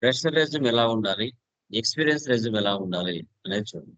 Fresher resume ఎలా ఉండాలి, experience resume ఎలా ఉండాలి అనేది చూడండి.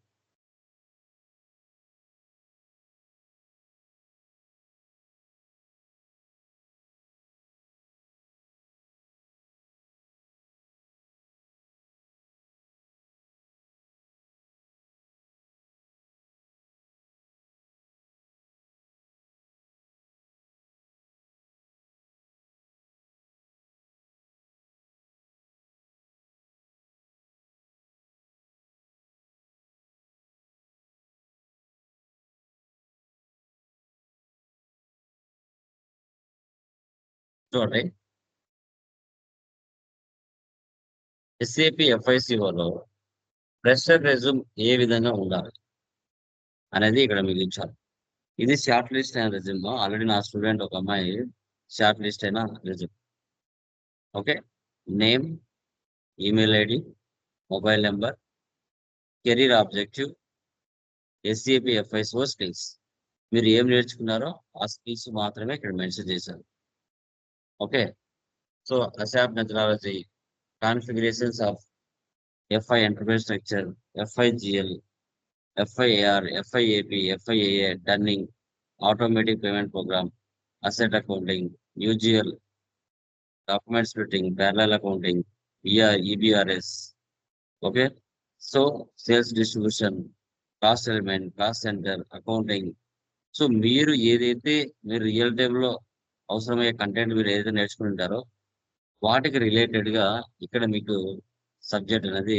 చూడండి, ఎస్ఏపి ఎఫ్ఐసిఓలో ఫ్రెషర్ రెజ్యూమ్ ఏ విధంగా ఉండాలి అనేది ఇక్కడ మీకు ఇచ్చారు. ఇది షార్ట్ లిస్ట్ అయిన రెజ్యూమ్. ఆల్రెడీ నా స్టూడెంట్ ఒక అమ్మాయి షార్ట్ లిస్ట్ అయిన resume. Okay, name, email ID, mobile number, career objective, SAP FICO skills. మీరు ఏం నేర్చుకున్నారో ఆ స్కిల్స్ మాత్రమే ఇక్కడ మెన్షన్ చేశారు. Okay, so ASAP methodology, configurations of FI enterprise structure, FIGL, FIAR, FIAP, FIAA, Dunning, automatic payment program, asset accounting, UGL, document splitting, parallel accounting, EBRS. Okay, so sales distribution, cost element, cost center, accounting. So మీరు ఏదైతే మీరు real టైంలో అవసరమయ్యే content మీరు ఏదైతే నేర్చుకుంటారో వాటికి related గా ఇక్కడ మీకు సబ్జెక్ట్ అనేది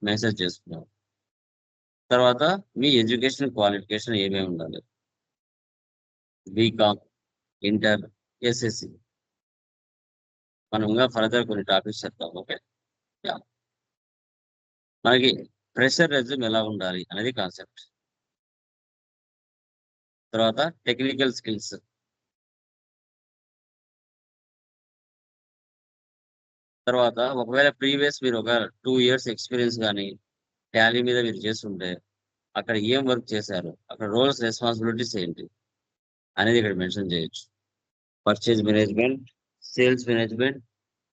మెసేజ్ చేసుకున్నారు. తర్వాత మీ ఎడ్యుకేషన్ క్వాలిఫికేషన్ ఏమేమి ఉండాలి? BCom, inter, SSC. మనం ఇంకా ఫర్దర్ కొన్ని టాపిక్స్ చెప్తాం. ఓకే, మనకి ఫ్రెషర్ రెజ్యూమ్ ఎలా ఉండాలి అనేది కాన్సెప్ట్. తర్వాత టెక్నికల్ స్కిల్స్, తర్వాత ఒకవేళ ప్రీవియస్ మీరు ఒక 2 years ఎక్స్పీరియన్స్ కానీ టాలీ మీద మీరు చేస్తుంటే అక్కడ ఏం వర్క్ చేశారు, అక్కడ రోల్స్ రెస్పాన్సిబిలిటీస్ ఏంటి అనేది ఇక్కడ మెన్షన్ చేయొచ్చు. Purchase management, sales management,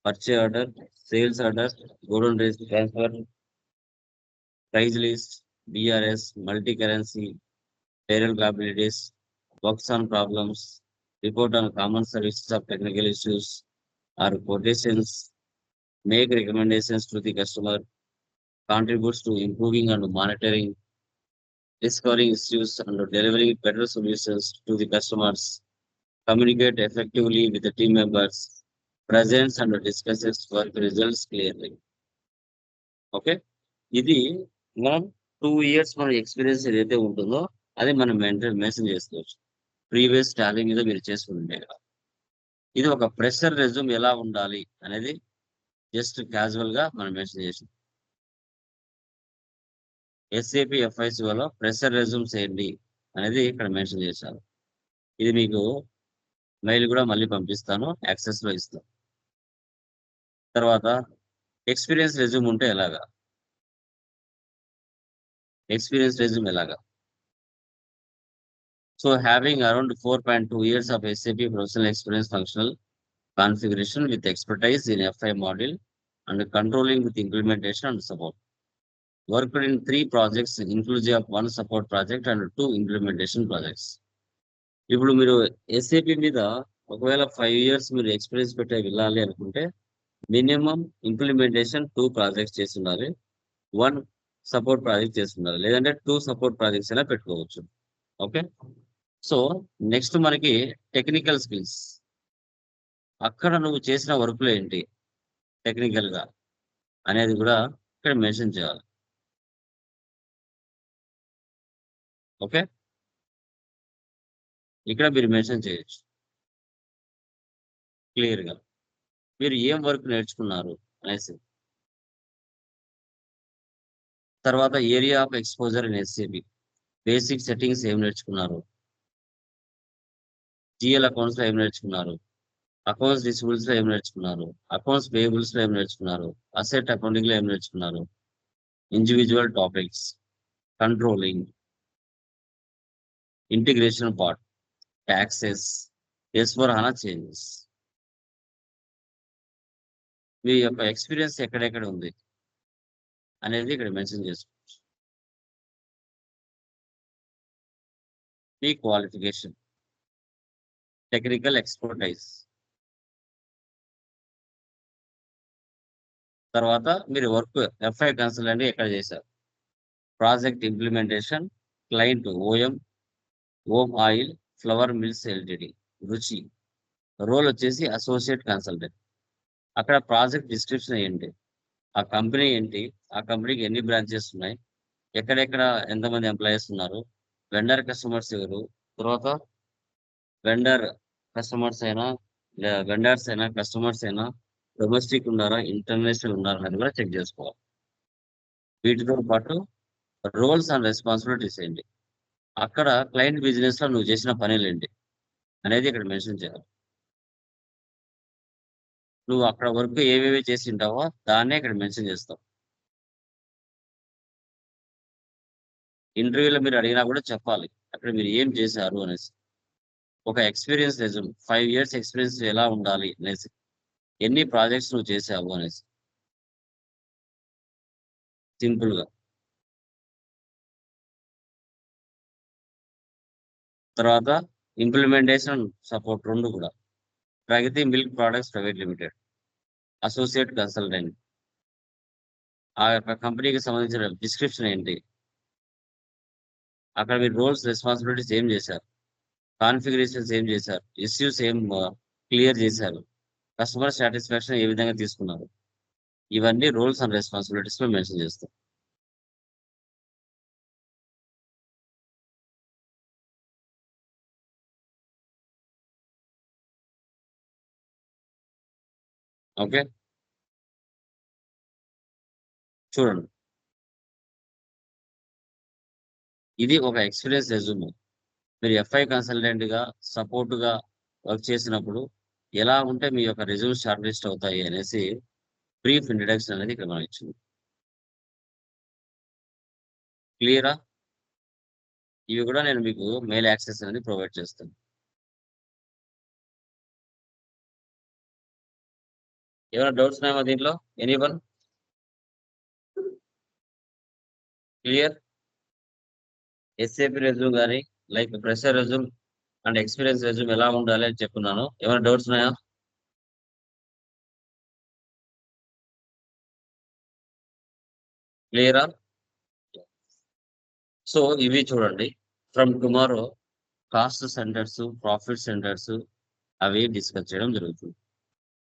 purchase order, sales order, godown race transfer, price list, BRS, multi currency, payroll capabilities, works on problems, report on common services of technical issues or quotations, make recommendations to the customer, contributes to improving and monitoring, discovering issues and delivering better solutions to the customers, communicate effectively with the team members, presents and discusses work results clearly. Okay, ఇది మనం 2 years మన experience ఏదైతే ఉంటుందో అది మనం mention చేసుకోవచ్చు. Previous Tally మీద మీరు చేసుకుంటే కదా. ఇది ఒక ఫ్రెషర్ రెజ్యూమ్ ఎలా ఉండాలి అనేది జస్ట్ క్యాజువల్ గా మనం మెన్షన్ చేసాం. ఎస్ఏపి ఎఫ్ఐసిఓలో ఫ్రెషర్ రెజ్యూమ్స్ ఏంటి అనేది ఇక్కడ మెన్షన్ చేశారు. ఇది మీకు మెయిల్ కూడా మళ్ళీ పంపిస్తాను, యాక్సెస్ లో ఇస్తాను. తర్వాత ఎక్స్పీరియన్స్ రెజ్యూమ్ ఉంటే ఎలాగా? ఎక్స్పీరియన్స్ రెజ్యూమ్ ఎలాగా? So having around 4.2 years of SAP professional experience, functional configuration with expertise in FI module and controlling with implementation and support. Worked in 3 projects inclusive of 1 support project and 2 implementation projects. ఇప్పుడు మీరు SAP మీద ఒకవేళ 5 years మీరు experience పెట్టే వెళ్ళాలి అనుకుంటే minimum implementation 2 projects చేసి ఉండాలి, 1 సపోర్ట్ ప్రాజెక్ట్ చేసి ఉండాలి, లేదంటే 2 సపోర్ట్ ప్రాజెక్ట్స్ అయినా పెట్టుకోవచ్చు. ఓకే, సో నెక్స్ట్ మనకి టెక్నికల్ స్కిల్స్. అక్కడ నువ్వు చేసిన వర్క్లు ఏంటి టెక్నికల్ గా అనేది కూడా ఇక్కడ మెన్షన్ చేయాలి. ఓకే, ఇక్కడ మీరు మెన్షన్ చేయొచ్చు క్లియర్ గా మీరు ఏం వర్క్ నేర్చుకున్నారు అనేసి. తర్వాత area of exposure in SAP, basic settings ఏం నేర్చుకున్నారు, GL అకౌంట్స్ లో ఏం నేర్చుకున్నారు, అకౌంట్స్ రిసీవబుల్స్ లో ఏం నేర్చుకున్నారు, అకౌంట్స్ పేయబుల్స్ లో ఏం నేర్చుకున్నారు, అసెట్ అకౌంటింగ్ లో ఏం నేర్చుకున్నారు, individual topics, controlling, integration part, taxes, S/4HANA changes. మీ యొక్క ఎక్స్పీరియన్స్ ఎక్కడెక్కడ ఉంది అనేది ఇక్కడ మెన్షన్ చేసుకోవచ్చు. మీ క్వాలిఫికేషన్, టెక్నికల్ ఎక్స్పర్టైజ్, తర్వాత మీరు వర్క్ ఎఫ్ఐ కన్సల్టెంట్ ఎక్కడ చేశారు, ప్రాజెక్ట్ ఇంప్లిమెంటేషన్, క్లయింట్ ఓం ఆయిల్ ఫ్లవర్ మిల్స్ ఎల్టీడీ, రుచి. రోల్ వచ్చేసి అసోసియేట్ కన్సల్టెంట్. అక్కడ ప్రాజెక్ట్ డిస్క్రిప్షన్ ఏంటి, ఆ కంపెనీ ఏంటి, ఆ కంపెనీకి ఎన్ని బ్రాంచెస్ ఉన్నాయి, ఎక్కడెక్కడ ఎంతమంది ఎంప్లాయీస్ ఉన్నారు, వెండర్ కస్టమర్స్ ఎవరు, తర్వాత వెండర్ కస్టమర్స్ అయినా వెండర్స్ అయినా కస్టమర్స్ అయినా డొమెస్టిక్ ఉన్నారా ఇంటర్నేషనల్ ఉన్నారా అని కూడా చెక్ చేసుకోవాలి. వీటితో పాటు రోల్స్ అండ్ రెస్పాన్సిబిలిటీస్ ఏంటి, అక్కడ క్లయింట్ బిజినెస్ లో నువ్వు చేసిన పనులు ఏంటి అనేది ఇక్కడ మెన్షన్ చేయాలి. నువ్వు అక్కడ వర్క్ ఏవేవి చేసి ఉంటావో దాన్నే ఇక్కడ మెన్షన్ చేస్తావు. ఇంటర్వ్యూలో మీరు అడిగినా కూడా చెప్పాలి అక్కడ మీరు ఏం చేశారు అనేసి. ఒక ఎక్స్పీరియన్స్ రెజ్యూమ్ 5 years ఎక్స్పీరియన్స్ ఎలా ఉండాలి అనేసి, ఎన్ని ప్రాజెక్ట్స్ నువ్వు చేసావు అనేసి సింపుల్ గా. తర్వాత ఇంప్లిమెంటేషన్ సపోర్ట్ 2 కూడా. Pragati milk products private limited, associate consultant, ఆ యొక్క కంపెనీకి సంబంధించిన డిస్క్రిప్షన్ ఏంటి, అక్కడ మీరు రోల్స్ రెస్పాన్సిబిలిటీస్ ఏం చేశారు, కాన్ఫిగరేషన్స్ ఏం చేశారు, ఇష్యూస్ ఏం క్లియర్ చేశారు, కస్టమర్ సాటిస్ఫాక్షన్ ఏ విధంగా తీసుకున్నారు, ఇవన్నీ రోల్స్ అండ్ రెస్పాన్సిబిలిటీస్ లో మెన్షన్ చేస్తాం. ఓకే, చూడండి, ఇది ఒక ఎక్స్పీరియన్స్ రెజ్యూమ్. మీరు ఎఫ్ఐ కన్సల్టెంట్ గా సపోర్ట్ గా వర్క్ చేసినప్పుడు ఎలా ఉంటే మీ యొక్క రెజ్యూమ్ షార్ట్ లిస్ట్ అవుతాయి అనేసి బ్రీఫ్ ఇంట్రడక్షన్ అనేది ఇక్కడ మనం ఇచ్చింది. క్లియరా? ఇవి కూడా నేను మీకు మెయిల్ యాక్సెస్ అనేది ప్రొవైడ్ చేస్తాను. ఏమైనా డౌట్స్ ఉన్నాయా దీంట్లో? ఎనీవన్? క్లియర్? ఎస్ఏపి రెజ్యూమ్ కానీ like fresher resume and experience resume ఎలా ఉండాలి అని చెప్తున్నాను. ఏమైనా డౌట్స్ ఉన్నాయా? క్లియరా? సో ఇవి చూడండి, from tomorrow cost centres, profit centres అవి డిస్కస్ చేయడం జరుగుతుంది.